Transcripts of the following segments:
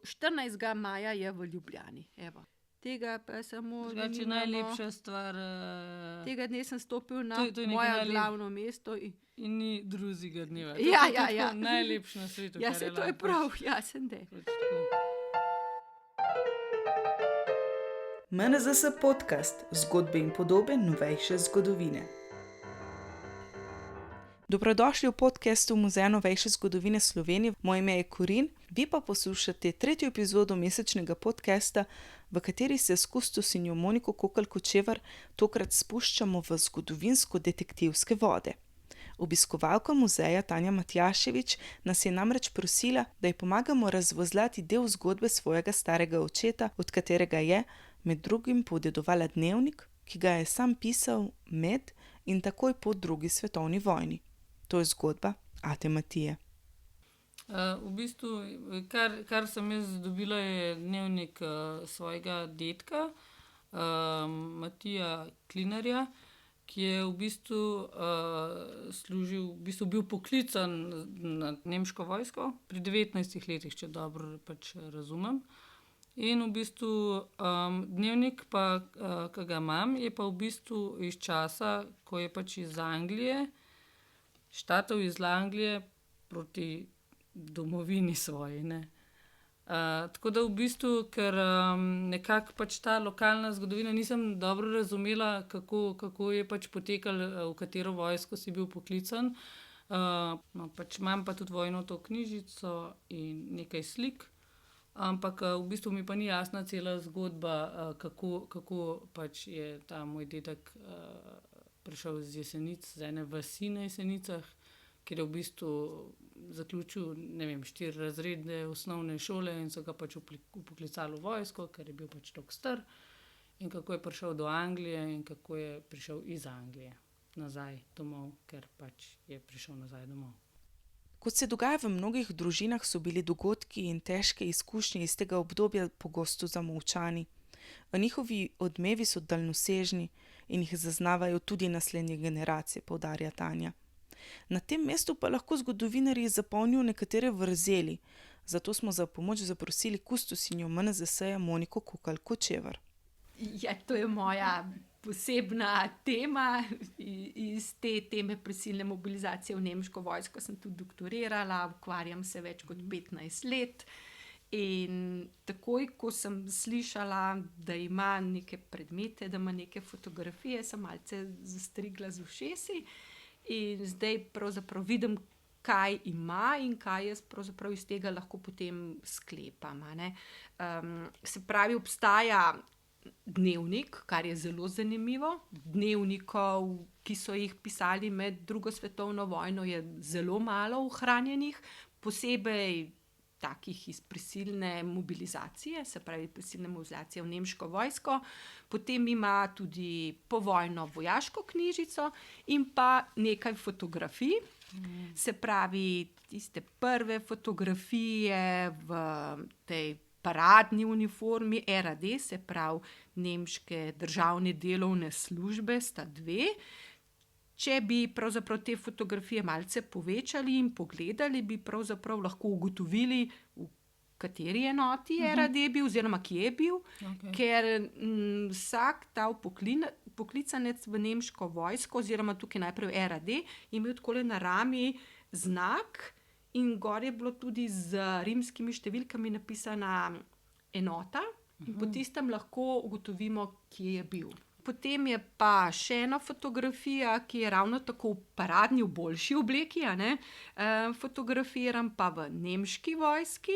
14. maja je v Ljubljani. Evo. Tega pa samo Drugače najlepša stvar. Tega dne sem stopil na to je moje glavno mesto. In ni drugega dneva. Ja. Najlepši na svetu. Ja, se to je prav, jasen de. MNZS podcast, zgodbe in podobe novejše zgodovine. Dobrodošli v podcastu Muzeja novejše zgodovine Slovenije. Moje ime je Korin, vi pa poslušate tretjo epizodo mesečnega podcasta, v kateri se s kustosinjo Moniko Kokalj-Kočevar tokrat spuščamo v zgodovinsko-detektivske vode. Obiskovalka muzeja Tanja Matjašević nas je namreč prosila, da ji pomagamo razvozlati del zgodbe svojega starega očeta, od katerega je med drugim podedovala dnevnik, ki ga je sam pisal med in takoj po drugi svetovni vojni. To je zgodba ate Matije. V bistvu, kar sem jaz dobila, je dnevnik svojega dedka, Matija Klinarja, ki je v bistvu služil, bil poklican na nemško vojsko pri 19 letih, če dobro razumem. In v bistvu dnevnik, ki ga imam, je pa v bistvu iz časa, ko je iz Anglije, štartal iz Anglije proti domovini svoji. Tako da v bistvu, ker nekako ta lokalna zgodovina nisem dobro razumela, kako je potekalo, v katero vojsko si bil poklican. Imam pa tudi vojno to knjižico in nekaj slik, ampak v bistvu mi pa ni jasna cela zgodba, kako je ta moj dedek prišel z Jesenic, z ene vasi na Jesenicah, kjer je v bistvu zaključil, 4 razrede osnovne šole in so ga vpoklicali v vojsko, ker je bil toliko star, in kako je prišel do Anglije in kako je prišel iz Anglije nazaj domov, ker je prišel nazaj domov. Kot se dogaja v mnogih družinah, so bili dogodki in težke izkušnje iz tega obdobja pogosto zamolčani. Njihovi odmevi so daljnosežni in jih zaznavajo tudi naslednje generacije, poudarja Tanja. Na tem mestu pa lahko zgodovinarji zapolnijo nekatere vrzeli, zato smo za pomoč zaprosili kustosinjo MNZS-ja Moniko Kokalj-Kočevar. Ja, to je moja posebna tema. Iz te teme prisilne mobilizacije v nemško vojsko sem tudi doktorirala, ukvarjam se več kot 15 let. In takoj, ko sem slišala, da ima neke predmete, da ima neke fotografije, sem malce zastrigla z ušesi. In zdaj pravzaprav vidim, kaj ima in kaj jaz pravzaprav iz tega lahko potem sklepam. Se pravi, obstaja dnevnik, kar je zelo zanimivo. Dnevnikov, ki so jih pisali med drugo svetovno vojno, je zelo malo ohranjenih, posebej takih iz prisilne mobilizacije, se pravi prisilne mobilizacije v nemško vojsko. Potem ima tudi povojno vojaško knjižico in pa nekaj fotografij. Se pravi, tiste prve fotografije v tej paradni uniformi RAD, se pravi nemške državne delovne službe, sta 2. Če bi pravzaprav te fotografije malce povečali in pogledali, bi pravzaprav lahko ugotovili, v kateri enoti je RAD bil oziroma kje je bil. Okay. Ker vsak ta poklicanec v nemško vojsko oziroma tukaj najprej RAD je imel takole na rami znak in gor je bilo tudi z rimskimi številkami napisana enota in po tistem lahko ugotovimo, kje je bil. Potem je pa še ena fotografija, ki je ravno tako v paradni, v boljši obleki, fotografiran pa v nemški vojski.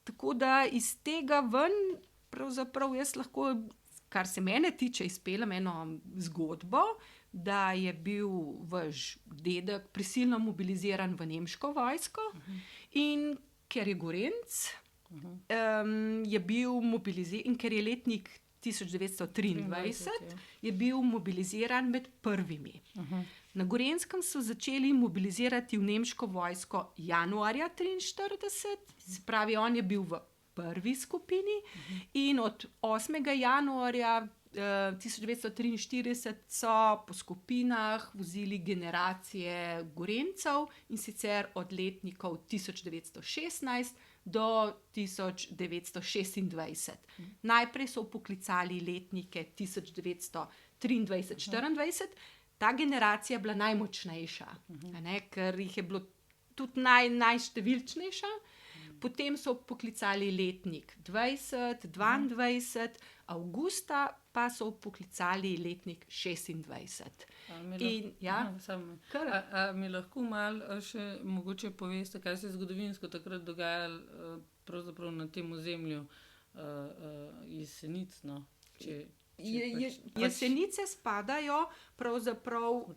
Tako da iz tega ven, pravzaprav jaz lahko, kar se mene tiče, izpeljem eno zgodbo, da je bil vaš dedek prisilno mobiliziran v nemško vojsko in ker je Gorenc, je bil mobiliziran in ker je letnik 1923, je bil mobiliziran med prvimi. Na Gorenjskem so začeli mobilizirati v nemško vojsko januarja 1943, se pravi, on je bil v prvi skupini in od 8. januarja 1943 so po skupinah vozili generacije Gorenjcev in sicer od letnikov 1916 do 1926. Najprej so vpoklicali letnike 1923-24. Ta generacija je bila najmočnejša, a ne, ker jih je bilo tudi najštevilčnejša. Potem so poklicali letnik 20, 22, avgusta pa so poklicali letnik 26. Mi lahko malo še mogoče poveste, kaj se je zgodovinsko takrat dogajalo pravzaprav na tem ozemlju Jesenic? No? Jesenice spadajo pravzaprav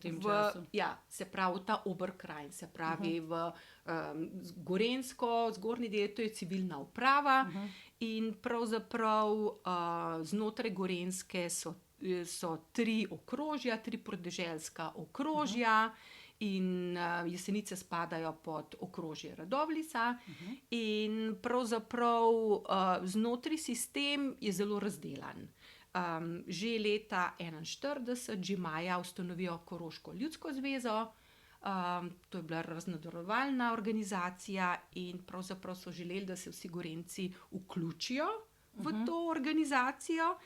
se pravi ta Oberkraj, se pravi v Gorenjsko, zgornji del, to je civilna uprava in pravzaprav znotraj Gorenjske so 3 okrožja, 3 podeželska okrožja in Jesenice spadajo pod okrožje Radovljica in pravzaprav znotraj sistem je zelo razdelan. Že leta 1941, že maja ustanovijo Koroško ljudsko zvezo, to je bila raznodorovalna organizacija in pravzaprav so želeli, da se vsi Gorenjci vključijo v to organizacijo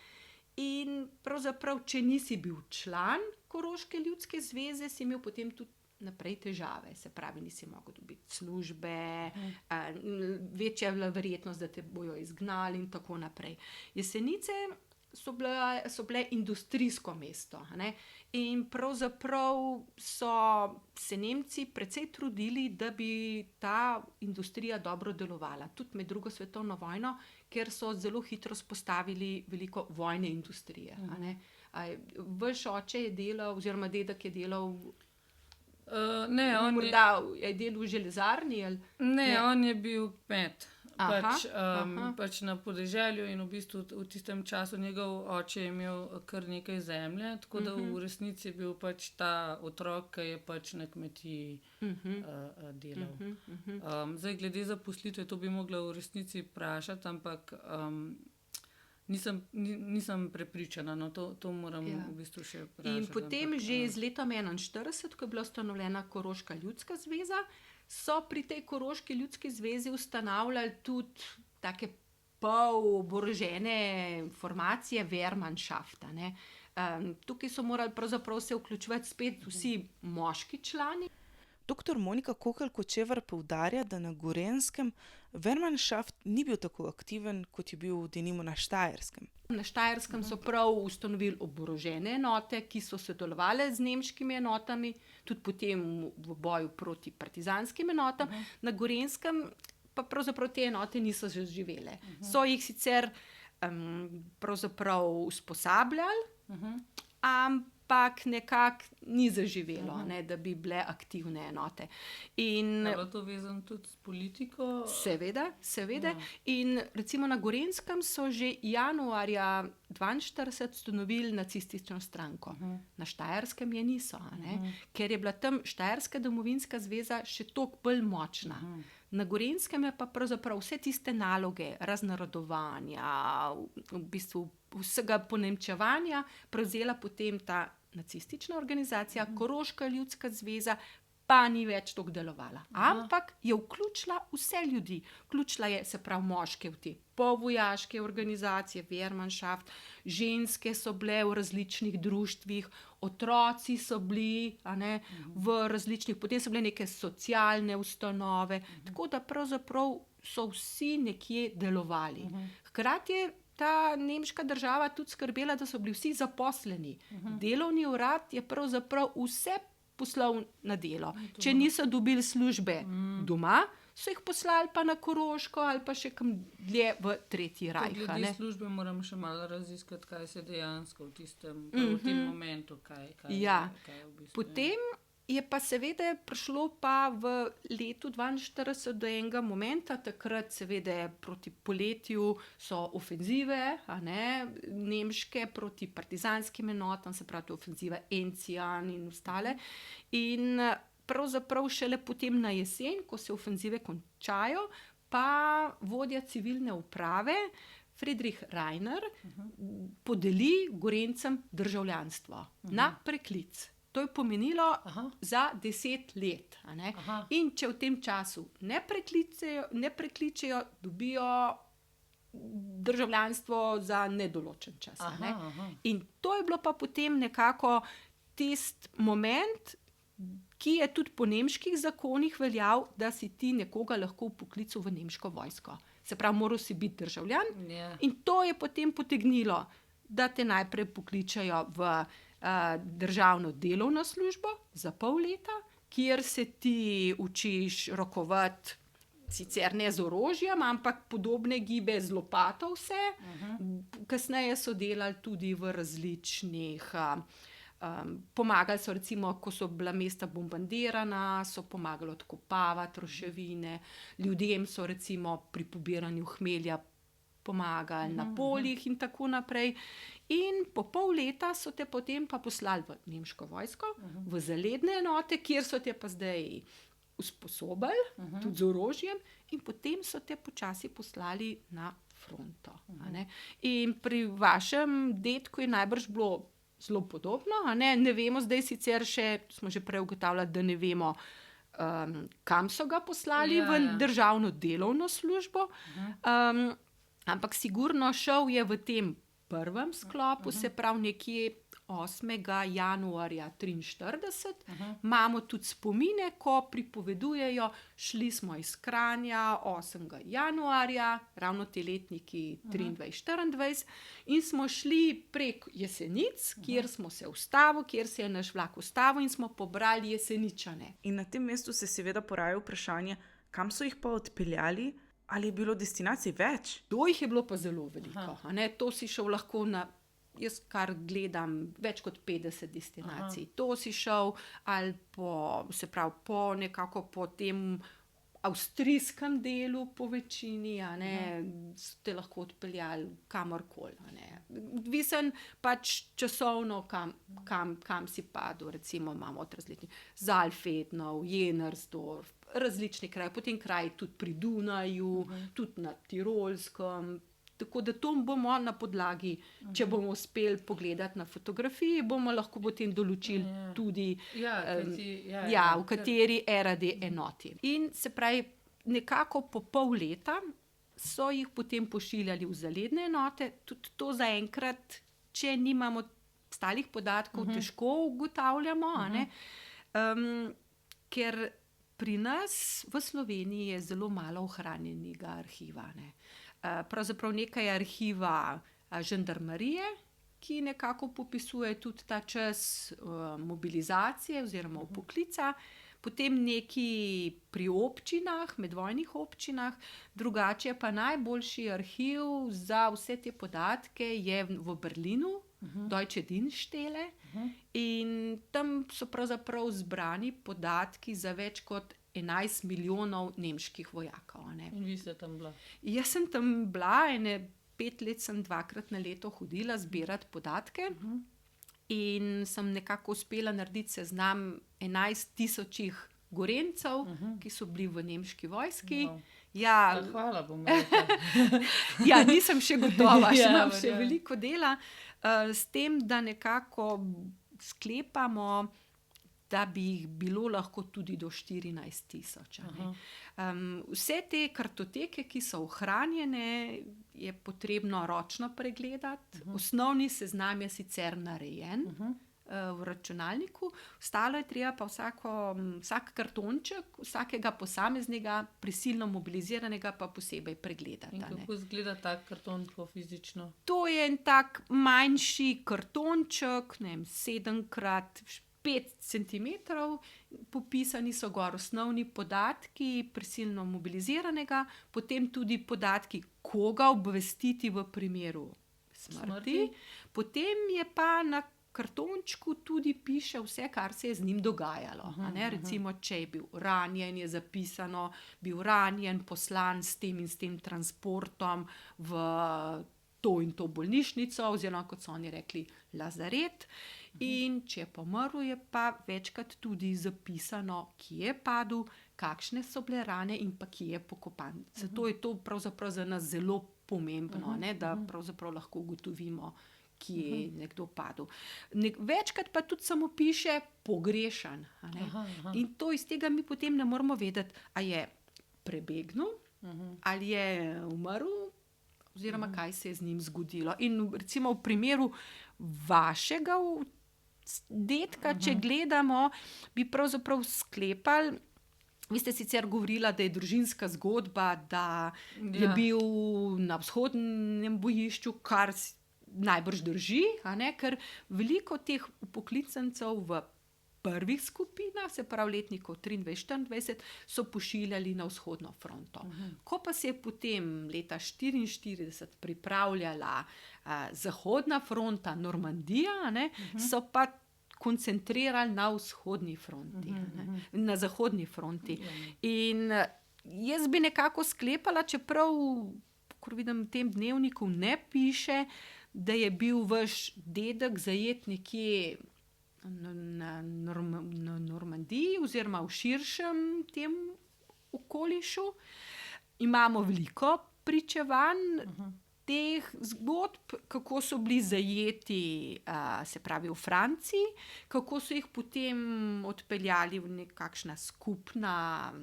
in pravzaprav, če nisi bil član Koroške ljudske zveze, si imel potem tudi naprej težave, se pravi, nisi mogel dobiti službe, večja je bila verjetnost, da te bojo izgnali in tako naprej. Jesenice so bile industrijsko mesto, ne? In pravzaprav so se Nemci precej trudili, da bi ta industrija dobro delovala, tudi med drugo svetovno vojno, ker so zelo hitro vzpostavili veliko vojne industrije. A ne? Vaš oče je delal, oziroma dedek je delal je delal v železarni? Ali? Ne, on je bil kmet. Pač na podeželju in v bistvu v tistem času njegov oče je imel kar nekaj zemlje, tako da v resnici je bil pač ta otrok, ki je pač na kmetiji delal. Zdaj, glede zaposlitve, to bi mogla v resnici vprašati, ampak nisem prepričana, no, to moram v bistvu še vprašati. In potem že z letom 1941, ko je bila ustanovljena Koroška ljudska zveza, so pri tej Koroški ljudski zvezi ustanavljali tudi take poloborožene formacije Wehrmannschafta, ne. Tukaj so morali pravzaprav se vključevati spet vsi moški člani. Dr. Monika Kokelj-Kočevar poudarja, da na Gorenjskem Wehrmannschaft ni bil tako aktiven, kot je bil denimo na Štajerskem. Na Štajerskem so prav ustanovili oborožene enote, ki so sodelovale z nemškimi enotami, tudi potem v boju proti partizanskim enotam. Na Gorenjskem pa pravzaprav te enote niso zaživele. So jih sicer pravzaprav usposabljali, ampak nekako ni zaživelo, ne, da bi bile aktivne enote. Je bilo to vezano tudi s politiko? Seveda. In recimo na Gorenjskem so že januarja 1942 ustanovili nacistično stranko. Na Štajerskem je niso, ne, ker je bila tam Štajerska domovinska zveza še toliko bolj močna. Na Gorenjskem je pa pravzaprav vse tiste naloge raznarodovanja, v bistvu vsega ponemčevanja prevzela potem ta nacistična organizacija, Koroška ljudska zveza, pa ni več toliko delovala. Ampak je vključila vse ljudi. Vključila je, se pravi, moške v te povojaške organizacije, Wehrmannschaft, ženske so bile v različnih društvih, otroci so bili, a ne, v različnih, potem so bile neke socialne ustanove, tako da pravzaprav so vsi nekje delovali. Hkrati je ta nemška država tudi skrbela, da so bili vsi zaposleni. Delovni urad je pravzaprav vse poslal na delo. Če niso dobili službe doma, so jih poslali pa na Koroško ali pa še kam dlje v Tretji rajh. Glede službe moram še malo raziskati, kaj se dejansko v tem momentu, kaj je v bistvu. Potem je pa seveda prišlo pa v letu 1942 do enega momenta, takrat seveda proti poletju so ofenzive, a ne, nemške proti partizanskim enotam, se pravi ofenziva Enzian in ostale. In pravzaprav šele potem na jesen, ko se ofenzive končajo, pa vodja civilne uprave Friedrich Rainer podeli Gorenjcem državljanstvo na preklic. To je pomenilo Aha. za 10 let. A ne. Aha. In če v tem času ne prekličejo, dobijo državljanstvo za nedoločen čas. A ne. Aha. In to je bilo pa potem nekako tisti moment, ki je tudi po nemških zakonih veljal, da si ti nekoga lahko vpoklical v nemško vojsko. Se pravi, moral si biti državljan. Ja. In to je potem potegnilo, da te najprej pokličejo v državno delovno službo za pol leta, kjer se ti učiš rokovati, sicer ne z orožjem, ampak podobne gibe z lopato vse. Kasneje so delali tudi v različnih, pomagali so recimo, ko so bila mesta bombardirana, so pomagali odkopavati ruševine, ljudem so recimo pri pobiranju hmelja pomagali na poljih in tako naprej. In po pol leta so te potem pa poslali v nemško vojsko, v zaledne enote, kjer so te pa zdaj usposobili, tudi z orožjem, in potem so te počasi poslali na fronto. A ne. In pri vašem dedku je najbrž bilo zelo podobno. A ne. Ne vemo zdaj sicer še, smo že prej ugotavljali, da ne vemo, kam so ga poslali, Ja, v ja. državno delovno službo. Ampak sigurno šel je v tem prvem sklopu, se pravi nekje 8. januarja 1943. Imamo tudi spomine, ko pripovedujejo, šli smo iz Kranja 8. januarja, ravno ti letniki 23-24, in smo šli prek Jesenic, kjer smo se ustavili, kjer se je naš vlak ustavil in smo pobrali Jeseničane. In na tem mestu se seveda poraja vprašanje, kam so jih pa odpeljali, ali je bilo destinacij več? To jih je bilo pa zelo veliko. A ne. To si šel lahko na, jaz kar gledam, več kot 50 destinacij. To si šel ali po, se pravi, po nekako po tem avstrijskem delu po večini, a ne, te lahko odpeljali kamorkoli. A ne. Odvisen pač časovno, kam si padel. Recimo imamo od različnih Saalfetnov, Jennersdorf, različni kraji, potem kraji tudi pri Dunaju, tudi na Tirolskem. Tako da to bomo na podlagi, če bomo uspeli pogledati na fotografiji, bomo lahko potem določili tudi, v kateri RAD enoti. In se pravi, nekako po pol leta so jih potem pošiljali v zaledne enote. Tudi to zaenkrat, če nimamo stalih podatkov, težko ugotavljamo, a ne. Ker pri nas v Sloveniji je zelo malo ohranjenega arhiva. Ne. Pravzaprav nekaj arhiva žandarmerije, ki nekako popisuje tudi ta čas mobilizacije oziroma vpoklica, potem neki pri občinah, medvojnih občinah, drugače pa najboljši arhiv za vse te podatke je v Berlinu, Deutsche Dienststelle, in tam so pravzaprav zbrani podatki za več kot 11 milijonov nemških vojakov. A ne. In vi ste tam bila? Jaz sem tam bila, 5 let sem 2-krat na leto hodila zbirati podatke, in sem nekako uspela narediti seznam 11.000 Gorenjcev, ki so bili v nemški vojski. Wow. Ja, Hvala, bom rekla. ja, nisem še gotova, še Ja, imam še verjamem. veliko dela, s tem, da nekako sklepamo, da bi jih bilo lahko tudi do 14.000. A ne. Vse te kartoteke, ki so ohranjene, je potrebno ročno pregledati. Osnovni seznam je sicer narejen v računalniku, ostalo je treba pa vsak kartonček, vsakega posameznega prisilno mobiliziranega pa posebej pregledati. In a ne. kako izgleda ta karton tako fizično? To je en tak manjši kartonček, ne vem, 7x5 centimetrov, popisani so gor osnovni podatki prisilno mobiliziranega, potem tudi podatki, koga obvestiti v primeru smrti. Potem je pa na kartončku tudi piše vse, kar se je z njim dogajalo. A ne. Recimo, če je bil ranjen, je zapisano, bil ranjen, poslan s tem in s tem transportom v to in to bolnišnico, oziroma kot so oni rekli, lazaret. In če je pomrl, je pa večkrat tudi zapisano, kje je padel, kakšne so bile rane in pa kje je pokopan. Zato je to pravzaprav za nas zelo pomembno, ne, da pravzaprav lahko ugotovimo, ki je nekdo padel. Večkrat pa tudi samo piše pogrešan. A ne. In to iz tega mi potem ne moramo vedeti, a je prebegnil, ali je umrl, oziroma kaj se je z njim zgodilo. In recimo v primeru vašega dedka, če gledamo, bi pravzaprav sklepali, vi ste sicer govorila, da je družinska zgodba, da je bil na vzhodnem bojišču, kar najbrž drži, a ne, ker veliko teh upoklicancev v prvih skupinah, se pravi letnikov 23-24, so pošiljali na vzhodno fronto. Ko pa se je potem leta 1944 pripravljala zahodna fronta, Normandija, ne, so pa koncentrirali na vzhodni fronti, na zahodni fronti. In jaz bi nekako sklepala, čeprav, kot vidim, v tem dnevniku ne piše, da je bil vaš dedek zajet nekje na Normandiji oziroma v širšem tem okolišu. Imamo veliko pričevanj teh zgodb, kako so bili zajeti, se pravi v Franciji, kako so jih potem odpeljali v nekakšna skupna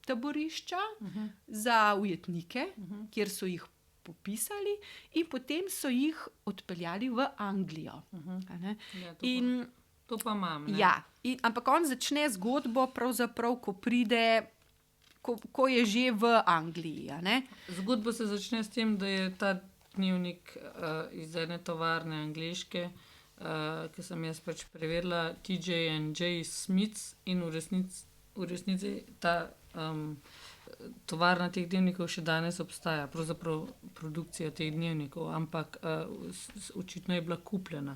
taborišča za ujetnike, kjer so jih popisali in potem so jih odpeljali v Anglijo. In to pa imam. ja, ampak on začne zgodbo pravzaprav, ko pride, ko je že v Angliji. A ne? Zgodba se začne s tem, da je ta dnevnik iz ene tovarne angleške, ki sem jaz pač preverila, T.J.&J. Smiths, in v resnici ta tovarna teh dnevnikov še danes obstaja, pravzaprav produkcija teh dnevnikov, ampak očitno je bila kupljena.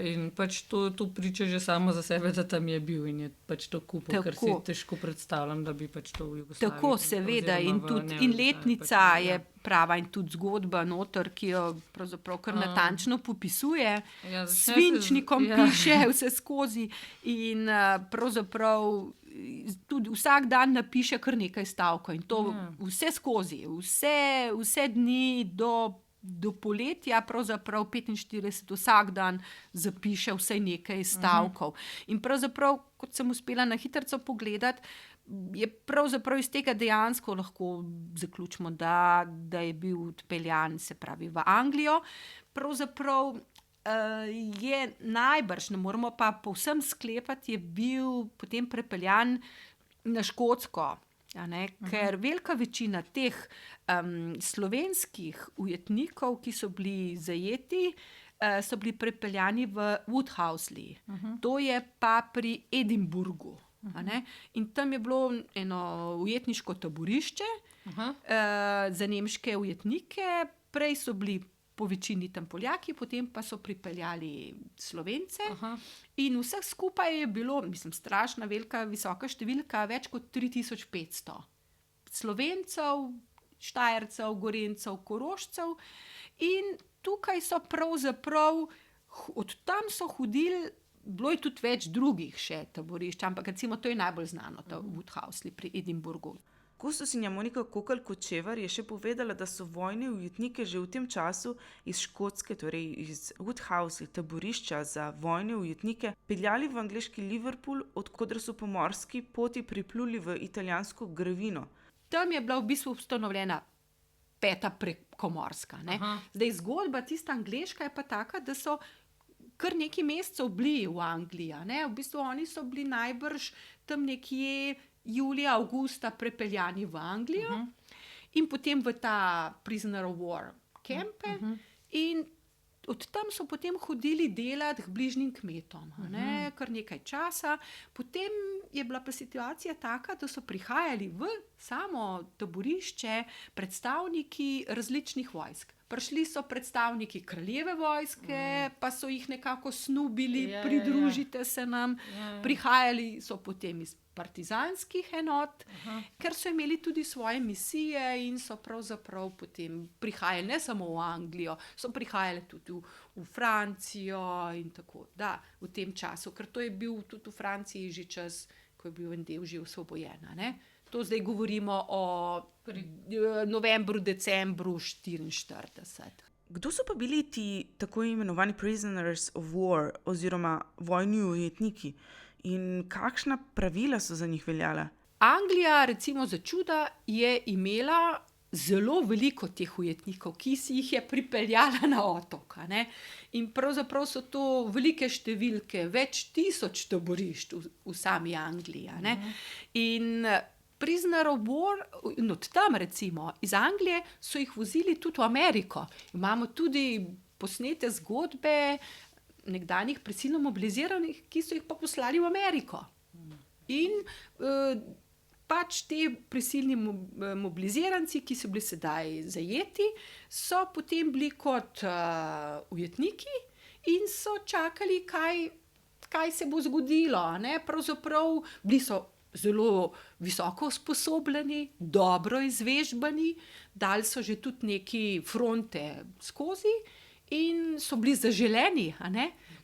In pač to priča že samo za sebe, da tam je bil in je pač to kupil, ker si težko predstavljam, da bi pač to v Jugoslaviji. Tako, seveda, in letnica pač, je prava in tudi zgodba noter, ki jo pravzaprav kar natančno popisuje, s svinčnikom piše vse skozi in pravzaprav tudi vsak dan napiše kar nekaj stavkov in to vse skozi, vse dni do poletja, pravzaprav 45, vsak dan zapiše vsaj nekaj stavkov. In pravzaprav, kot sem uspela na hitrico pogledati, je pravzaprav iz tega dejansko lahko zaključimo, da je bil odpeljan, se pravi, v Anglijo. Pravzaprav je najbrž, ne moramo pa povsem sklepati, je bil potem prepeljan na Škotsko. Ker velika večina teh slovenskih ujetnikov, ki so bili zajeti, so bili prepeljani v Woodhousley. To je pa pri Edinburgu. In tam je bilo eno ujetniško taborišče za nemške ujetnike, prej so bili po večini tam Poljaki, potem pa so pripeljali Slovence. In vseh skupaj je bilo, mislim, strašna velika, visoka številka, več kot 3500 Slovencev, Štajercev, Gorenjcev, Korošcev. In tukaj so pravzaprav, od tam so hodili, bilo je tudi več drugih še taborišč, ampak recimo to je najbolj znano, to Woodhousley pri Edinburgu. Kustosinja Monika Kokalj-Kočevar je še povedala, da so vojne ujetnike že v tem času iz Škotske, torej iz Woodhousley, taborišča za vojne ujetnike, peljali v angleški Liverpool, od koder so po morski poti pripluli v italijansko Gravino. Tam je bila v bistvu ustanovljena 5. prekomorska. Zdaj, zgodba tista angleška je pa taka, da so kar nekaj mesecev bili v Angliji. V bistvu oni so bili najbrž tam nekje julija, avgusta prepeljani v Anglijo in potem v ta prisoner of war campe in od tam so potem hodili delati k bližnjim kmetom, kar nekaj časa. Potem je bila pa situacija taka, da so prihajali v samo taborišče predstavniki različnih vojsk. Prišli so predstavniki kraljeve vojske, pa so jih nekako snubili, pridružite se nam. Prihajali so potem iz partizanskih enot, ker so imeli tudi svoje misije in so pravzaprav potem prihajali ne samo v Anglijo, so prihajali tudi v Francijo in tako, da, v tem času, ker to je bil tudi v Franciji že čas, ko je bil en del že osvobojen. To zdaj govorimo o novembru, decembru 1944. Kdo so pa bili ti tako imenovani prisoners of war oziroma vojni ujetniki in kakšna pravila so za njih veljala? Anglija, recimo za čuda, je imela zelo veliko teh ujetnikov, ki si jih je pripeljala na otok. In pravzaprav so to velike številke, več tisoč taborišč v sami Angliji. In prisoner of war, od tam recimo iz Anglije, so jih vozili tudi v Ameriko. Imamo tudi posnete zgodbe nekdanjih prisilno mobiliziranih, ki so jih pa poslali v Ameriko. In pač te prisilni mobiliziranci, ki so bili sedaj zajeti, so potem bili kot ujetniki in so čakali, kaj se bo zgodilo. Pravzaprav bili so zelo visoko usposobljeni, dobro izvežbani, dali so že tudi neke fronte skozi in so bili zaželeni.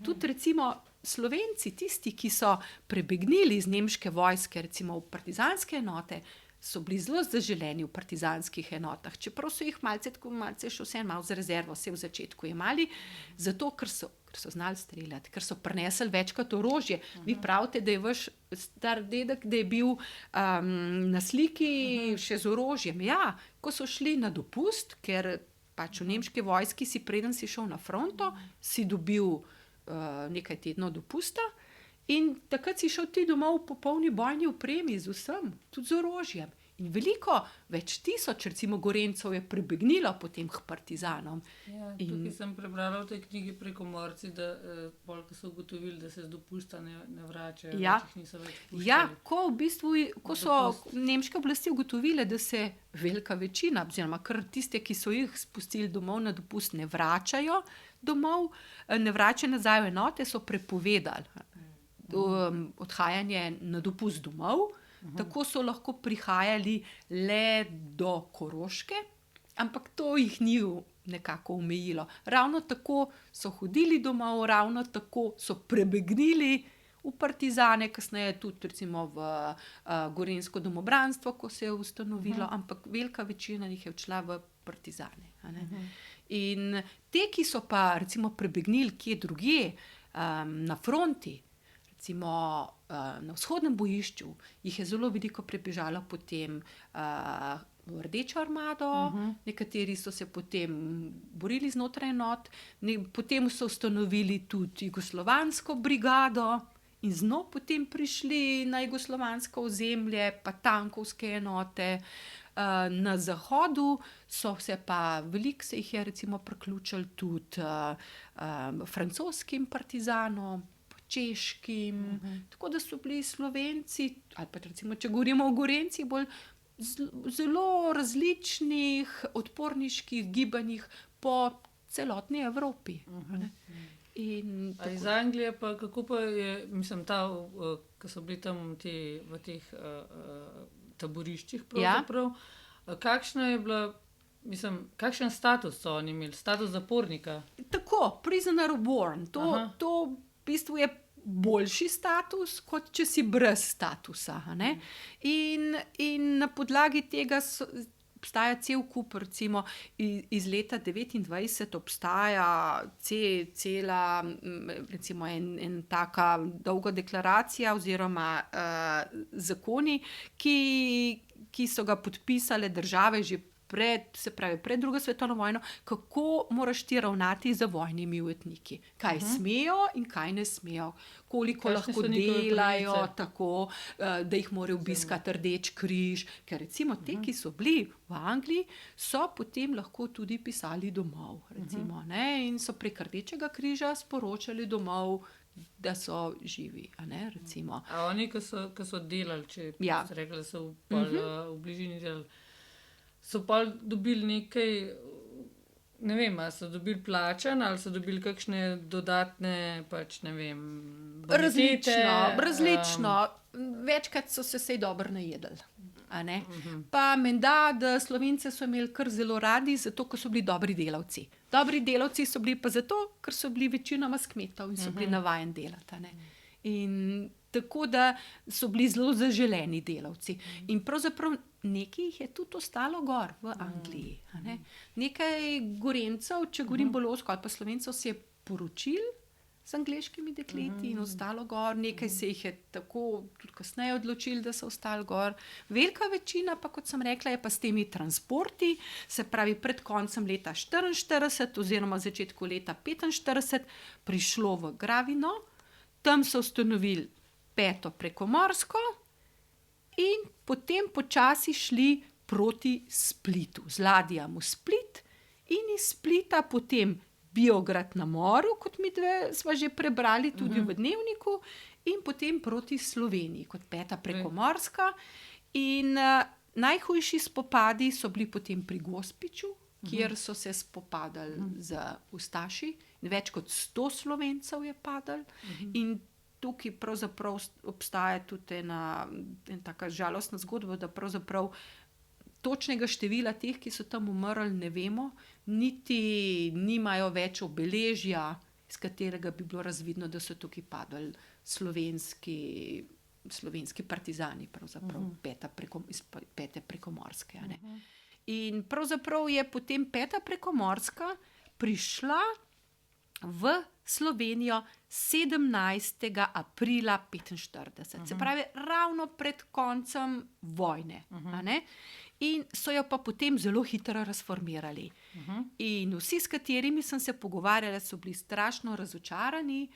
Tudi recimo Slovenci, tisti, ki so prebegnili iz nemške vojske, recimo v partizanske enote, so bili zelo zaželeni v partizanskih enotah, čeprav so jih malce še vseeno malo za rezervo v začetku imeli, zato ker so znali streljati, ker so prinesli večkrat orožje. Vi pravite, da je vaš star dedek, da je bil na sliki še z orožjem. Ja, ko so šli na dopust, ker pač v nemški vojski si, preden si šel na fronto, si dobil nekaj tednov dopusta in takrat si šel ti domov v popolni bojni opremi z vsem, tudi z orožjem. In veliko, več tisoč recimo Gorencev je prebegnilo potem k partizanom. Ja, tukaj sem prebrala v tej knjigi Prekomorci, da ko so ugotovili, da se z dopusta ne vračajo, Ja. jih niso več puščali. Ja, ko so nemške oblasti ugotovile, da se velika večina, oziroma kar tiste, ki so jih spustili domov na dopust, ne vračajo domov, ne vračajo nazaj v enote, so prepovedali odhajanje na dopust domov. Tako so lahko prihajali le do Koroške, ampak to jih ni nekako omejilo. Ravno tako so hodili domov, ravno tako so prebegnili v partizane, kasneje tudi recimo v Gorenjsko domobranstvo, ko se je ustanovilo, ampak velika večina jih je odšla v partizane. In te, ki so pa recimo prebegnili kje drugje, na fronti, recimo na vzhodnem bojišču, jih je zelo veliko prebežalo potem v Rdečo armado, nekateri so se potem borili znotraj enot, potem so ustanovili tudi jugoslovansko brigado in znova potem prišli na jugoslovansko ozemlje, pa tankovske enote. Na zahodu so se pa, veliko se jih je recimo priključili tudi francoskim partizanom, češkim, tako da so bili Slovenci, ali pa recimo, če govorimo o Gorencih, bolj zelo različnih odporniških gibanjih po celotni Evropi. In A iz Anglije pa, kako pa je, mislim, ko so bili tam v teh taboriščih pravzaprav, kakšna je bila, mislim, kakšen status so oni imeli, status zapornika? Tako, prisoner of war, to v bistvu je boljši status, kot če si brez statusa. In na podlagi tega obstaja cel kup, recimo iz leta 1929 obstaja cela, recimo en taka dolga deklaracija oziroma zakoni, ki so ga podpisale države že pred drugo svetovno vojno, kako moraš ti ravnati z vojnimi ujetniki. Kaj smejo in kaj ne smejo. Koliko lahko delajo, tako, da jih mora obiskati Rdeči križ. Ker recimo te, ki so bili v Angliji, so potem lahko tudi pisali domov. Recimo, in so prek Rdečega križa sporočali domov, da so živi. Recimo. A oni, ki so delali, če ste rekli, da so v bližini delali, so pa dobili nekaj, ne vem, ali so dobili plačan, ali so dobili kakšne dodatne, pač ne vem, bonitete. Različno. Večkrat so se sej dobro najedli. Pa menda, da Slovenci so imeli kar zelo radi, zato ker so bili dobri delavci. Dobri delavci so bili pa zato, ker so bili večinoma s kmetov in so bili navajeni delati. In Tako da so bili zelo zaželeni delavci. In pravzaprav nekaj jih je tudi ostalo gor v Angliji. A ne? Nekaj Gorencev, če govorim bolj ozko, ali pa Slovencev, se je poročil z angleškimi dekleti in ostalo gor. Nekaj se jih je tako tudi kasneje odločili, da so ostali gor. Velika večina pa, kot sem rekla, je pa s temi transporti, se pravi pred koncem leta 1944 oziroma začetku leta 1945 prišlo v Gravino. Tam so ustanovili 5. prekomorsko in potem počasi šli proti Splitu, z ladjami v Split in iz Splita potem Biograd na Moru, kot mi dve sva že prebrali tudi v Dnevniku, in potem proti Sloveniji kot 5. prekomorska. In najhujši spopadi so bili potem pri Gospiču, kjer so se spopadali z ustaši. Več kot 100 Slovencev je padlo. In tukaj pravzaprav obstaja tudi ena taka žalostna zgodba, da pravzaprav točnega števila teh, ki so tam umrli, ne vemo, niti nimajo več obeležja, iz katerega bi bilo razvidno, da so tukaj padli slovenski partizani, pravzaprav 5. prekomorske. A ne. In pravzaprav je potem 5. prekomorska prišla v Slovenijo 17. aprila 1945, se pravi ravno pred koncem vojne. A ne? In so jo pa potem zelo hitro razformirali. In vsi, s katerimi sem se pogovarjala, so bili strašno razočarani,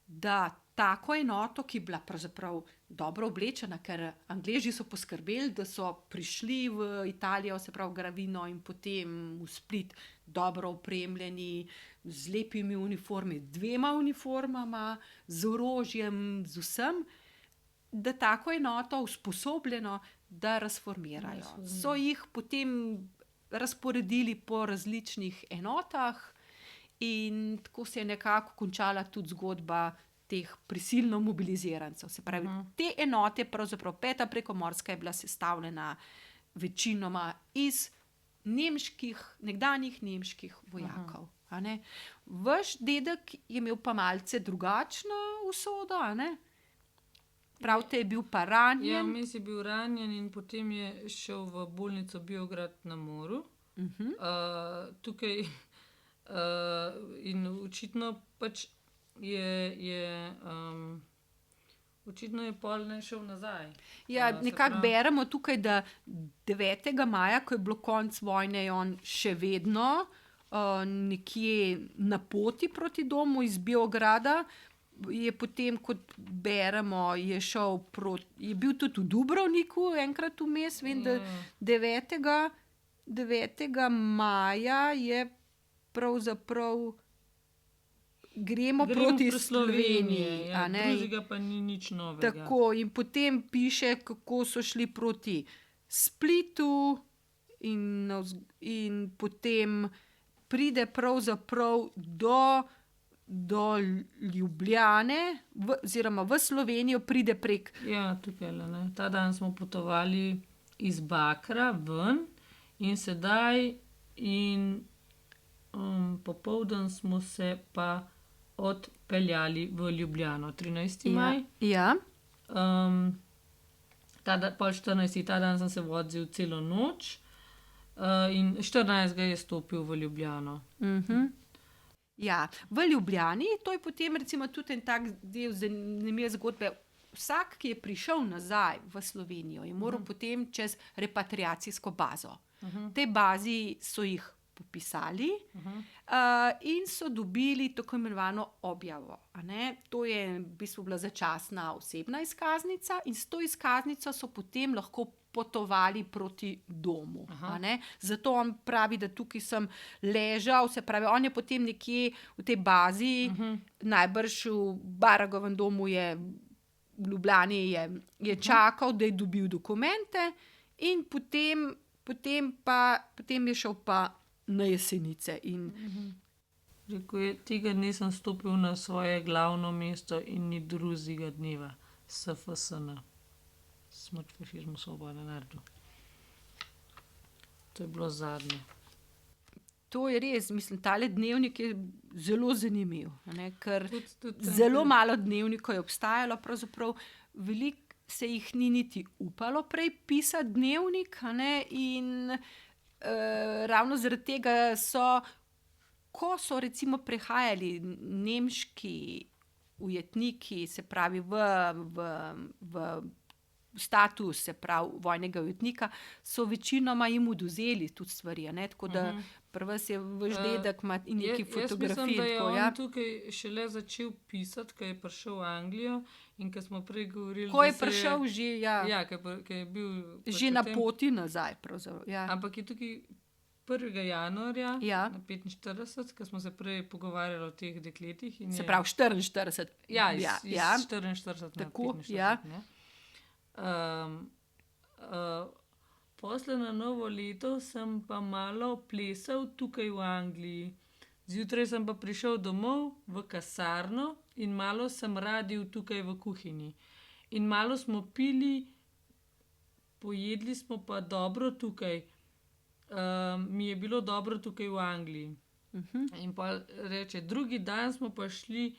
da tako enoto, ki je bila pravzaprav dobro oblečena, ker Angleži so poskrbeli, da so prišli v Italijo, se pravi Gravino in potem v Split, dobro opremljeni, z lepimi uniformi, 2 uniformama, z orožjem, z vsem, da tako enoto usposobljeno, da razformirajo. So jih potem razporedili po različnih enotah in tako se je nekako končala tudi zgodba teh prisilno mobilizirancev. Se pravi, te enote, pravzaprav 5. prekomorska je bila sestavljena večinoma iz nekdanjih nemških vojakov. A ne? Vaš dedek je imel pa malce drugačno usodo, a ne? Pravite, je bil pa ranjen. Ja, vmes je bil ranjen in potem je šel v bolnico Biograd na Moru. Tukaj in očitno pač očitno je pol ne šel nazaj. Ja, nekako beremo tukaj, da 9. maja, ko je bilo konec vojne, je on še vedno nekje na poti proti domu iz Biograda. Je potem, kot beremo, je bil tudi v Dubrovniku enkrat vmes, vem, da 9. maja je pravzaprav gremo proti Sloveniji. Ja, drugega pa ni nič novega. Tako, in potem piše, kako so šli proti Splitu in potem pride pravzaprav do Ljubljane, oziroma v Slovenijo pride prek. Ja, tukaj, ne. Ta dan smo potovali iz Bakra ven in sedaj popoldan smo se pa odpeljali v Ljubljano. 13. maj. Ja. Pol 14. ta dan sem se vozil celo noč in 14. je stopil v Ljubljano. Ja, v Ljubljani, to je potem recimo tudi en tak del zanimive zgodbe. Vsak, ki je prišel nazaj v Slovenijo, je moral potem čez repatriacijsko bazo. V tej bazi so jih popisali in so dobili tako imenovano objavo. A ne? To je v bistvu bila začasna osebna izkaznica in s to izkaznico so potem lahko potovali proti domu. A ne? Zato on pravi, da tukaj sem ležal, se pravi, on je potem nekje v tej bazi, najbrž v Baragovem domu v Ljubljani je čakal, da je dobil dokumente in potem je šel pa na Jesenice. Rekel je, tega nisem stopil na svoje glavno mesto in ni drugega dneva. SFSN. Smrt fašizmu, svoboda narodu. To je bilo zadnje. To je res, mislim, tale dnevnik je zelo zanimiv, ne, ker Tudi zelo malo dnevnikov je obstajalo, pravzaprav veliko se jih ni niti upalo prej pisati dnevnik, in ravno zaradi tega ko so recimo prehajali nemški ujetniki, se pravi v status, se pravi vojnega ujetnika, so večinoma jim odvzeli tudi stvari, tako da pri vas je vaš dedek ima nekaj fotografij. Jaz mislim, da je on tukaj šele začel pisati, ko je prišel v Anglijo in ko smo prej govorili, ko je prišel že, ko je bil že na poti nazaj, pravzaprav. Ja. Ampak je tukaj 1. januarja na 45, ko smo se prej pogovarjali o teh dekletih. Se pravi 44. Iz 44 tako, na 45. Posle na novo leto sem pa malo plesal tukaj v Angliji. Zjutraj sem pa prišel domov v kasarno in malo sem radil tukaj v kuhinji. In malo smo pili, pojedli smo pa dobro tukaj. Mi je bilo dobro tukaj v Angliji. In pa reče, drugi dan smo pa šli,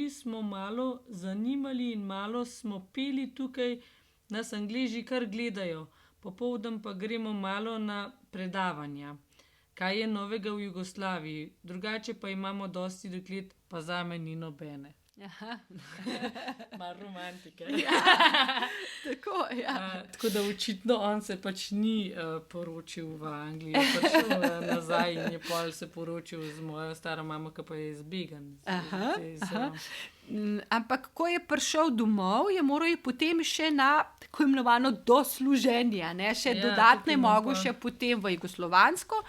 smo malo zanimali in malo smo peli tukaj, nas Angleži kar gledajo. Popoldan pa gremo malo na predavanja, kaj je novega v Jugoslaviji. Drugače pa imamo dosti deklet, pa zame ni nobene. Malo romantike. Tako, tako da očitno on se pač ni poročil v Angliji, je prišel nazaj in je pol se poročil z mojo staro mamo, ki pa je izbegan. Ampak ko je prišel domov, je moral iti potem še na tako imenovano dosluženje, še dodatno je mogel še potem v jugoslovansko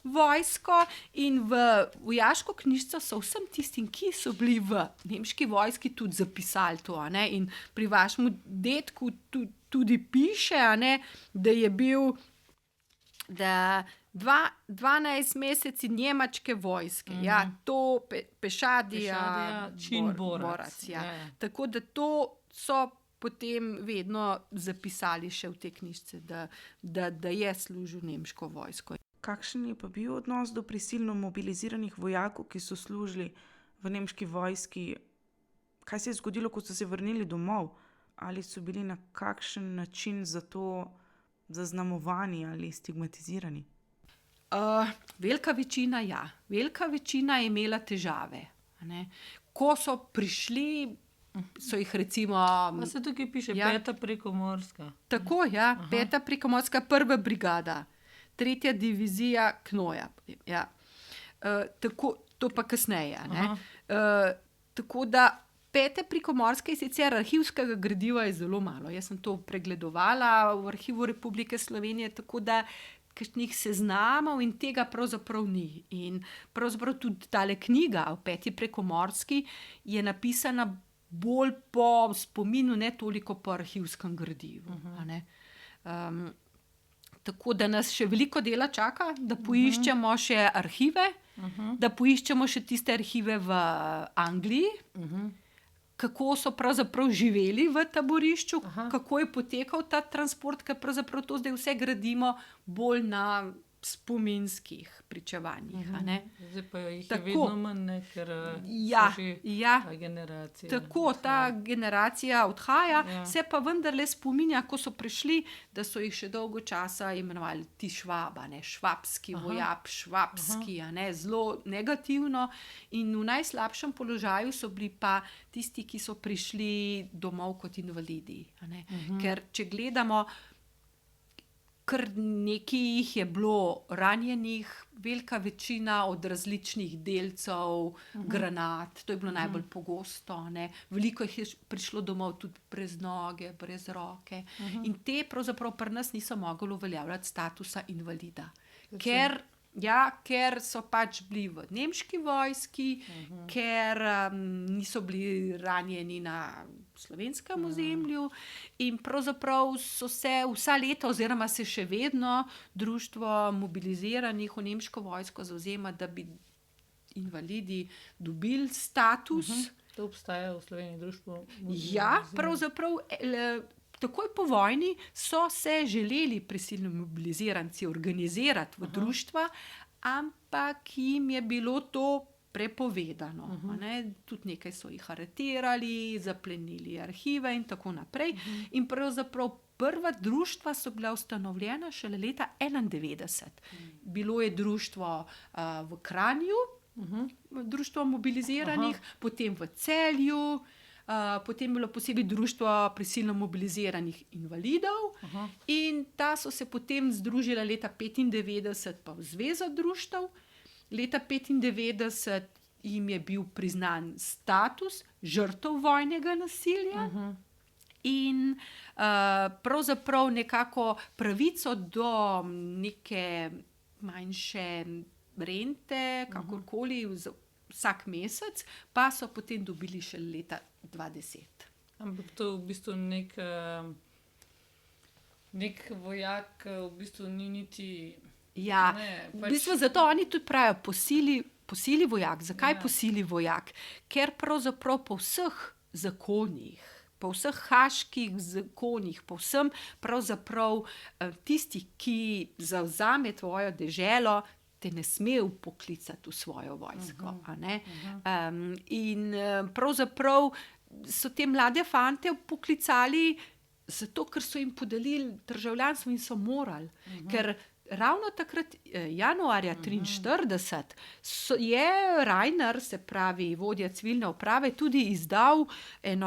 vojsko in v vojaško knjižico so vsem tistim, ki so bili v nemški vojski, tudi zapisali to. In pri vašemu dedku tudi piše, da je bil 12 meseci njemačke vojske. To pešadija čin borac. Tako da to so potem vedno zapisali še v te knjižice, da je služil nemško vojsko. Kakšen je pa bil odnos do prisilno mobiliziranih vojakov, ki so služili v nemški vojski? Kaj se je zgodilo, ko so se vrnili domov? Ali so bili na kakšen način za to zaznamovani ali stigmatizirani? Velika večina, Velika večina je imela težave. Ko so prišli, so jih recimo... Pa se tukaj piše 5. prekomorska. Tako, 5. prekomorska, 1. brigada. 3. divizija Knoja. Tako, to pa kasneje. Tako da 5. prekomorske, sicer arhivskega gradiva je zelo malo. Jaz sem to pregledovala v Arhivu Republike Slovenije, tako da kakšnih seznamov in tega pravzaprav ni. In pravzaprav tudi tale knjiga o 5. prekomorski je napisana bolj po spominu, ne toliko po arhivskem gradivu. Tako da nas še veliko dela čaka, da poiščemo še arhive, da poiščemo še tiste arhive v Angliji, kako so pravzaprav živeli v taborišču, kako je potekal ta transport, ker pravzaprav to zdaj vse gradimo bolj na spominskih pričevanjih. Zdaj pa jih je vedno manj, ker so že ta generacija. Tako, ta generacija odhaja, se pa vendarle spominja, ko so prišli, da so jih še dolgo časa imenovali ti švaba, švabski vojak, švabski, zelo negativno. In v najslabšem položaju so bili pa tisti, ki so prišli domov kot invalidi. Ker če gledamo, kar nekaj jih je bilo ranjenih, velika večina od različnih delcev, granat, to je bilo najbolj pogosto. Veliko jih je prišlo domov tudi brez noge, brez roke. In te pravzaprav pri nas niso mogli uveljavljati statusa invalida. Ker so pač bili v nemški vojski, ker niso bili ranjeni na slovenskem ozemlju in pravzaprav so se vsa leta oziroma se še vedno društvo mobiliziranih v nemško vojsko zavzema, da bi invalidi dobili status. To obstaja v Sloveniji društvo? Pravzaprav takoj po vojni so se želeli prisilni mobiliziranci organizirati v društva, ampak jim je bilo to prepovedano. Tudi nekaj so jih aretirali, zaplenili arhive in tako naprej. In pravzaprav prva društva so bila ustanovljena šele leta 1991. Bilo je društvo v Kranju, društvo mobiliziranih, potem v Celju, potem je bilo posebej društvo prisilno mobiliziranih invalidov in ta so se potem združila leta 1995 pa v Zvezo društev. Leta 1995 jim je bil priznan status žrtev vojnega nasilja in pravzaprav nekako pravico do neke manjše rente, kakorkoli, vsak mesec, pa so potem dobili še leta 2010. Ampak to v bistvu nek vojak v bistvu ni niti... Ja, v bistvu zato oni tudi pravijo posili vojak. Zakaj posili vojak? Ker pravzaprav po vseh zakonih, po vseh haaških zakonih, po vsem pravzaprav tisti, ki zavzame tvojo deželo, te ne sme vpoklicati v svojo vojsko. In pravzaprav so te mlade fante vpoklicali zato, ker so jim podelili državljanstvo in so morali. Ker ravno takrat, januarja 1943, je Rajner, se pravi vodja civilne uprave, tudi izdal en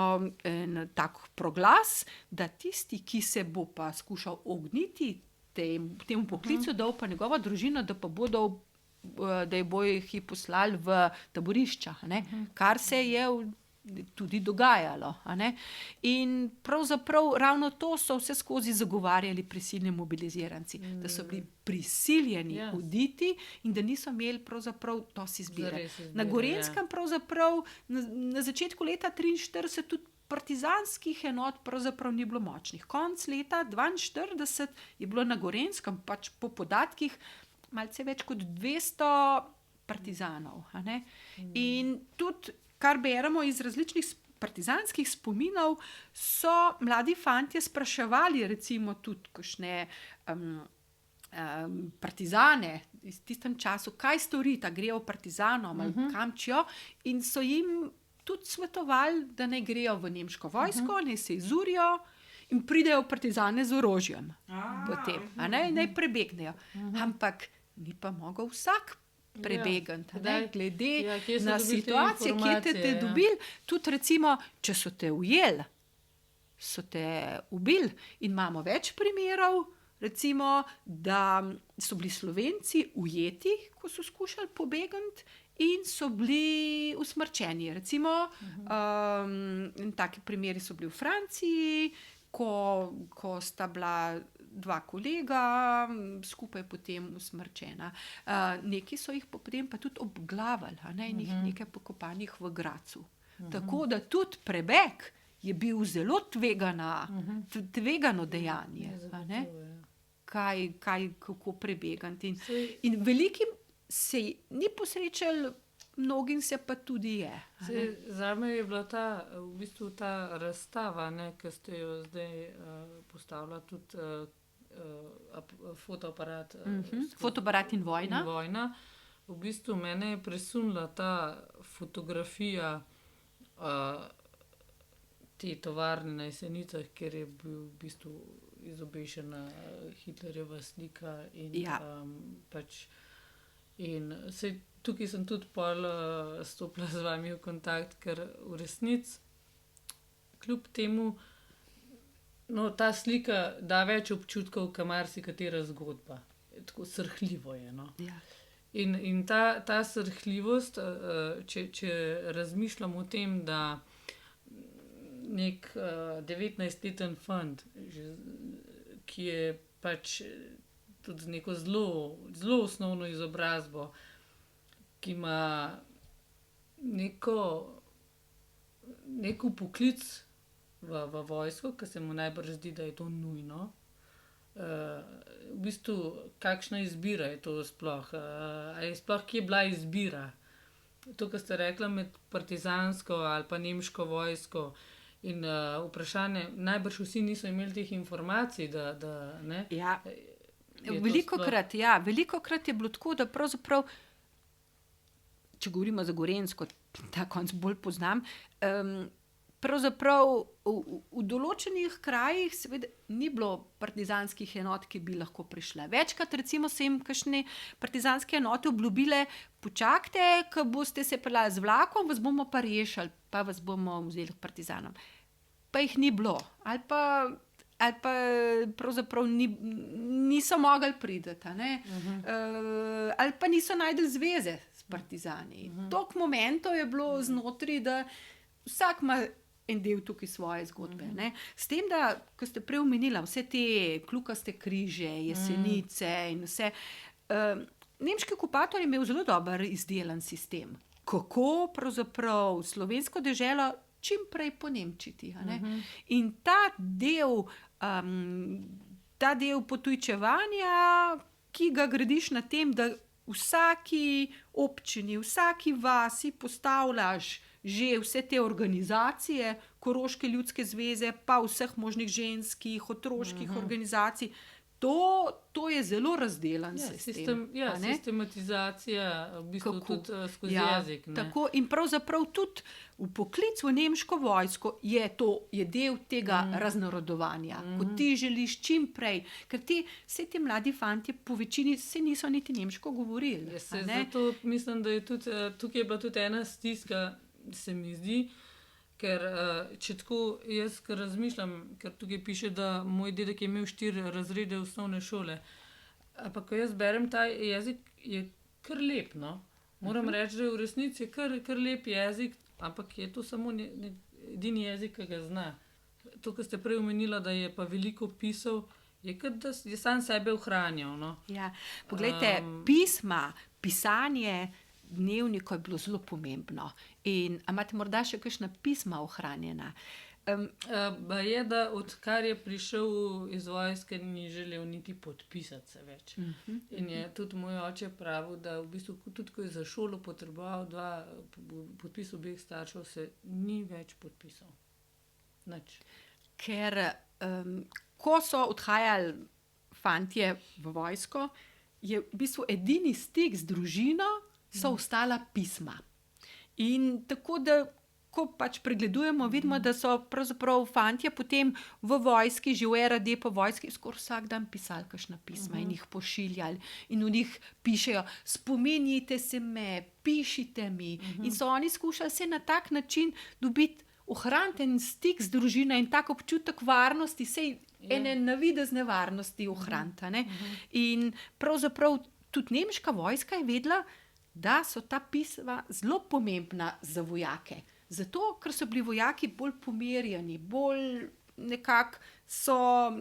tak proglas, da tisti, ki se bo pa skušal ogniti temu poklicu, da pa njegova družina, da jo bojo jih poslali v taborišča, kar se je tudi dogajalo. In pravzaprav ravno to so vse skozi zagovarjali prisilni mobiliziranci, da so bili prisiljeni oditi in da niso imeli pravzaprav dosti izbire. Na Gorenjskem pravzaprav na začetku leta 1943 tudi partizanskih enot pravzaprav ni bilo močnih. Konec leta 1942 je bilo na Gorenjskem pač po podatkih malce več kot 200 partizanov. In tudi, kar beremo iz različnih partizanskih spominov, so mladi fantje spraševali recimo tudi kakšne partizane iz tistem času, kaj storita, grejo partizanom ali kamčijo, in so jim tudi svetovali, da naj grejo v nemško vojsko, naj se izurijo in pridejo partizane z orožjem. Potem, naj prebegnejo. Ampak ni pa mogel vsak prebegati, glede na situacije, kje te dobili. Tudi recimo, če so te ujeli, so te ubili. In imamo več primerov, recimo, da so bili Slovenci ujeti, ko so skušali pobegati, in so bili usmrčeni. Recimo, taki primeri so bili v Franciji, ko sta bila dva kolega skupaj potem usmrčena. Neki so jih potem pa tudi obglavili, in jih nekaj pokopanih v Gracu. Tako da tudi prebeg je bil zelo tvegano dejanje. Kako prebegati. In velikim se ni posrečal, mnogim se pa tudi je. Zame je bila v bistvu ta razstava, ki ste jo zdaj postavila, tudi fotoaparat. Fotoaparat in vojna. V bistvu mene je presunila ta fotografija te tovarne na Jesenicah, kjer je bil v bistvu izobešena Hitlerjeva slika in tukaj sem tudi pol stopila z vami v kontakt, ker v resnici kljub temu ta slika da več občutkov, kot marsikatera zgodba. Tako srhljivo je. In ta srhljivost, če razmišljam o tem, da nek 19-leten fant, ki je pač tudi z neko zelo osnovno izobrazbo, ki ima nek poklic v vojsko, ki se mu najbrž zdi, da je to nujno. V bistvu, kakšna izbira je to sploh? Ali je sploh kje bila izbira? To, kar ste rekla med partizansko ali pa nemško vojsko, In vprašanje, najbrž vsi niso imeli teh informacij, da ne. Ja. Je to Velikokrat je bilo tako, da pravzaprav, če govorimo za Gorenjsko, ta konc bolj poznam, pravzaprav v določenih krajih seveda ni bilo partizanskih enot, ki bi lahko prišle. Večkrat recimo se jim kakšne partizanske enote obljubile, počakajte, ko boste se peljali z vlakom, vas bomo pa rešili, pa vas bomo vzeli k partizanom. Pa jih ni bilo. Ali pa pravzaprav niso mogli priti, ali pa niso našli zveze s partizani. Toliko momentov je bilo znotraj, da vsak ima en del tukaj svoje zgodbe. Ne? S tem, da, ko ste prej omenila, vse te kljukaste križe, Jesenice in vse, nemški okupator je imel zelo dober izdelan sistem, kako pravzaprav slovensko deželo čim prej ponemčiti. In ta del potujčevanja, ki ga gradiš na tem, da vsaki občini, vsaki vasi postavljaš že vse te organizacije, Koroške ljudske zveze, pa vseh možnih ženskih, otroških organizacij, to je zelo razdelan sistem. Sistematizacija v bistvu tudi skozi jezik. Tako, in pravzaprav tudi v poklic v nemško vojsko je del tega raznorodovanja, ko ti želiš čim prej, ker vse ti mladi fantje po večini se niso niti nemško govorili. Zato mislim, da je tudi, tukaj je bila tudi ena stiska, se mi zdi, ker če tako jaz razmišljam, ker tukaj piše, da moj dedek je imel 4 razrede osnovne šole, ampak ko jaz berem ta jezik, je kar lep, no. Moram reči, da je v resnici kar lep jezik, ampak je to samo edini jezik, ki ga zna. To, kar ste prej omenila, da je pa veliko pisal, je kot da je sam sebe ohranjal, no. Ja, poglejte, pisma, pisanje dnevnikov je bilo zelo pomembno. In a imate morda še kakšna pisma ohranjena? Je, da odkar je prišel iz vojske, ni želel niti podpisati se več. In je tudi moj oče pravil, da v bistvu tudi, ko je za šolo potreboval 2 podpis obeh staršev, se ni več podpisal. Nič. Ker ko so odhajali fantje v vojsko, je v bistvu edini stik z družino so ostala pisma. In tako da, ko pač pregledujemo, vidimo, da so pravzaprav fantje potem v vojski, že v RAD po vojski, skoraj vsak dan pisali kakšna pisma in jih pošiljali. In v njih pišejo, spominjite se me, pišite mi. In so oni skušali se na tak način dobiti, ohraniti en stik z družino in tak občutek varnosti, ene navidezne varnosti ohraniti. In pravzaprav tudi nemška vojska je vedela, da so ta pisma zelo pomembna za vojake. Zato, ker so bili vojaki bolj pomirjeni, bolj nekako so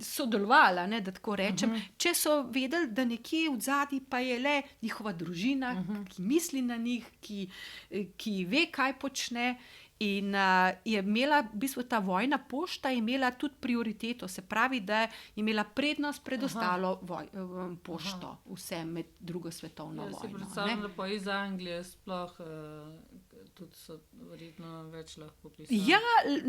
sodelovali, da tako rečem. Če so vedeli, da nekje v zadnji pa je le njihova družina, ki misli na njih, ki ve, kaj počne. In je imela, v bistvu ta vojna pošta je imela tudi prioriteto, se pravi, da je imela prednost pred ostalo pošto, vse med drugo svetovno vojno. Si predstavljam, da pa iz Anglije sploh tudi so verjetno več lahko pisali. Ja,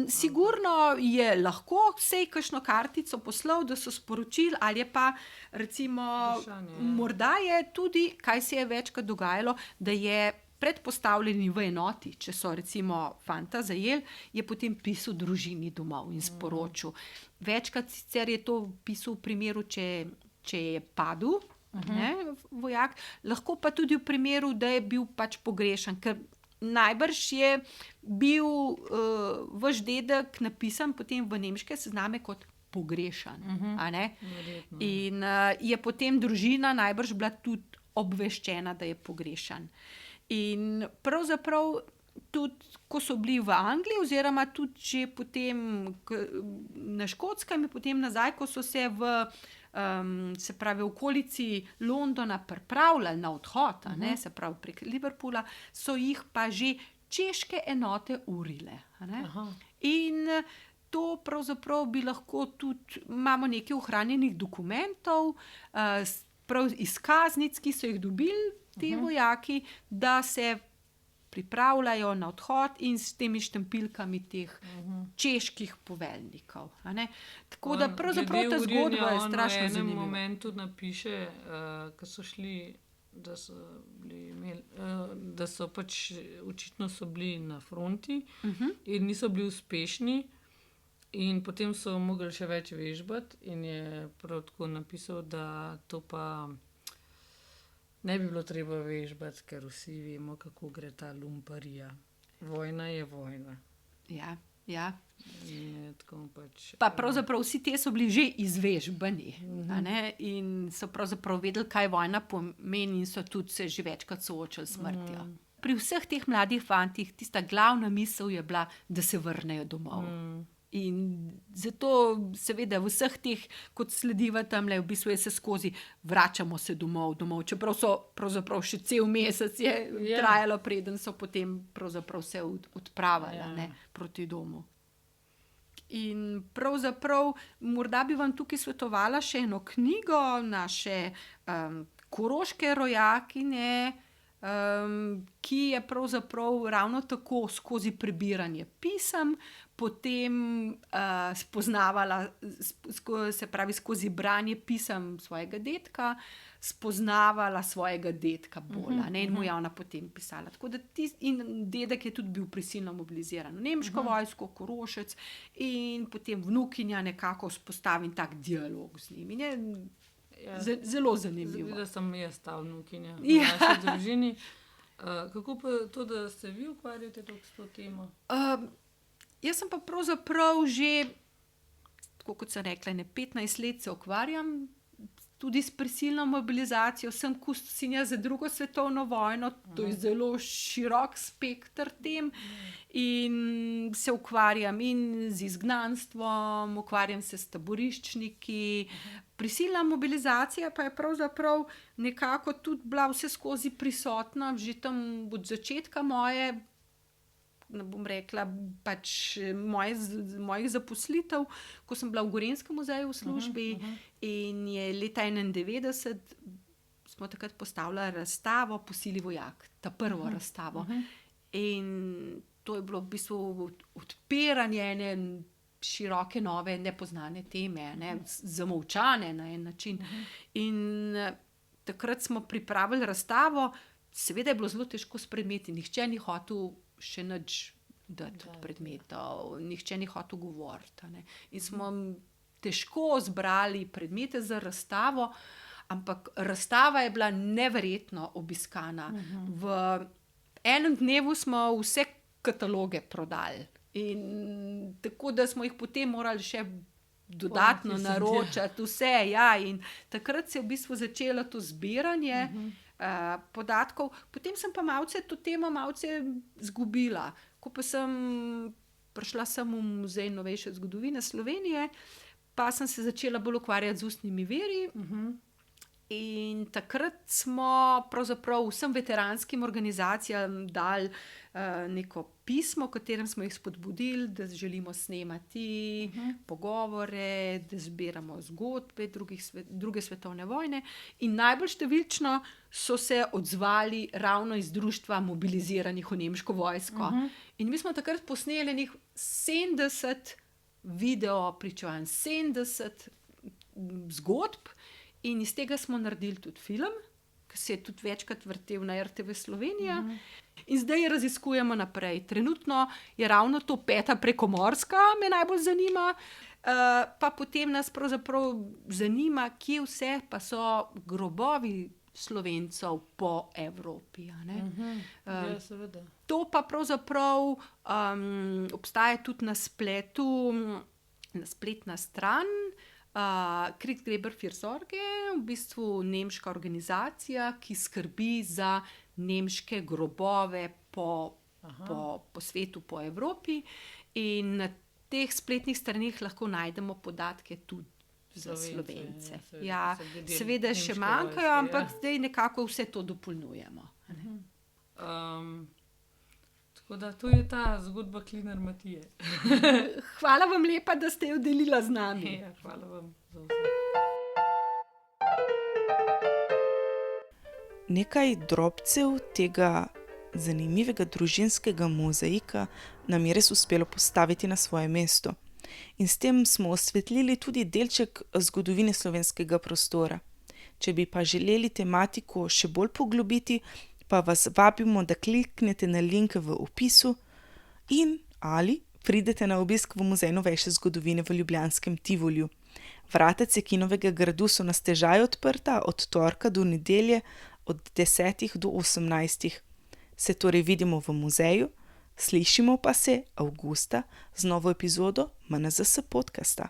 sigurno je lahko vsej kakšno kartico poslal, da so sporočili, ali je pa recimo, morda je tudi, kaj se je večkrat dogajalo, da je predpostavljeni v enoti, če so recimo fanta zajeli, je potem pisal družini domov in sporočil. Večkrat sicer je to pisal v primeru, če je padel vojak, lahko pa tudi v primeru, da je bil pač pogrešan, ker najbrž je bil vaš dedek napisan potem v nemške sezname kot pogrešan. In je potem družina najbrž bila tudi obveščena, da je pogrešan. In pravzaprav tudi, ko so bili v Angliji, oziroma tudi že potem na Škotskem, potem nazaj, ko so se se pravi v okolici Londona pripravljali na odhod, se pravi prek Liverpoola, so jih pa že češke enote urile. In to pravzaprav bi lahko tudi, imamo nekaj ohranjenih dokumentov, prav izkaznic, ki so jih dobili ti vojaki, da se pripravljajo na odhod in s temi štempilkami teh čeških poveljnikov. A ne. Tako da pravzaprav ta zgodba je strašno zanimiva. V enem zanimiva. momentu napiše, ko so šli, da so pač očitno so bili na fronti in niso bili uspešni. In potem so mogli še več vežbati in je prav tako napisal, da to pa ne bi bilo treba vežbati, ker vsi vemo, kako gre ta lumparija. Vojna je vojna. Ja, ja. In je tako pač... Pa pravzaprav vsi te so bili že izvežbani, a ne, in so pravzaprav vedeli, kaj vojna pomeni in so tudi se že večkrat soočali s smrtjo. Pri vseh teh mladih fantih tista glavna misel je bila, da se vrnejo domov. In zato seveda v vseh teh, kot slediva tamle, v bistvu je se skozi vračamo se domov, čeprav so pravzaprav še cel mesec je trajalo, preden so potem pravzaprav se odpravili, ne, proti domu. In pravzaprav morda bi vam tukaj svetovala še eno knjigo naše koroške rojakinje, ki je pravzaprav ravno tako skozi prebiranje pisem, potem spoznavala, se pravi skozi branje pisem svojega dedka, spoznavala svojega dedka bolj, ne, in mu je ona potem pisala. Tako da in dedek je tudi bil prisilno mobiliziran v nemško vojsko, Korošec, in potem vnukinja nekako vzpostavi tak dialog z njim. In je zelo zanimivo. Da sem jaz ta vnukinja v naši družini. Kako pa to, da se vi ukvarjate s to temo? Jaz sem pa pravzaprav že, tako kot sem rekla, 15 let se ukvarjam tudi s prisilno mobilizacijo, sem kustosinja za drugo svetovno vojno, to je zelo širok spekter tem, in se ukvarjam in z izgnanstvom, ukvarjam se s taboriščniki. Prisilna mobilizacija pa je pravzaprav nekako tudi bila vse skozi prisotna, že tam od začetka moje, ne bom rekla, pač mojih zaposlitev, ko sem bila v Gorenjskem muzeju v službi in je leta 1991, smo takrat postavljali razstavo Po sili vojak, ta prvo razstavo. In to je bilo v bistvu odpiranje ene široke, nove, nepoznane teme, ne, zamolčane na en način. In takrat smo pripravili razstavo, seveda je bilo zelo težko s predmeti, nihče ni hotel še nič dati od predmetov, nihče ni hotel govoriti. Ne. In smo težko zbrali predmete za razstavo, ampak razstava je bila neverjetno obiskana. V enem dnevu smo vse kataloge prodali. In tako, da smo jih potem morali še dodatno naročati, vse, ja, in takrat se je v bistvu začelo to zbiranje podatkov. Potem sem pa to temo malce zgubila. Ko pa sem prišla sem v Muzej novejše zgodovine Slovenije, pa sem se začela bolj ukvarjati z ustnimi viri. In takrat smo pravzaprav vsem veteranskim organizacijam dali neko pismo, v katerem smo jih spodbudili, da želimo snemati pogovore, da zbiramo zgodbe druge svetovne vojne. In najbolj številčno so se odzvali ravno iz društva mobiliziranih v nemško vojsko. In mi smo takrat posneli nekih 70 video pričevanj, 70 zgodb, in iz tega smo naredili tudi film, ki se je tudi večkrat vrtel na RTV Slovenija. In zdaj raziskujemo naprej. Trenutno je ravno to 5. prekomorska, me najbolj zanima, pa potem nas pravzaprav zanima, kje vse pa so grobovi Slovencev po Evropi. A ne? Ja, seveda. To pa pravzaprav obstaja tudi na spletu, spletna stran, Krigsgräberfürsorge, v bistvu nemška organizacija, ki skrbi za nemške grobove po svetu, po Evropi. In na teh spletnih straneh lahko najdemo podatke tudi za Slovence. Ja, seveda še manjkajo, ampak zdaj nekako vse to dopolnjujemo. Tako da to je ta zgodba Klinar Matije. Hvala vam lepa, da ste jo delila z nami. Ja, hvala vam za vse. Nekaj drobcev tega zanimivega družinskega mozaika nam je res uspelo postaviti na svoje mesto. In s tem smo osvetlili tudi delček zgodovine slovenskega prostora. Če bi pa želeli tematiko še bolj poglobiti, pa vas vabimo, da kliknete na link v opisu in ali pridete na obisk v Muzej novejše zgodovine v ljubljanskem Tivoliju. Vrata Cekinovega gradu so na stežaj odprta od torka do nedelje od 10 do 18. Se torej vidimo v muzeju, slišimo pa se avgusta z novo epizodo MNZS podcasta.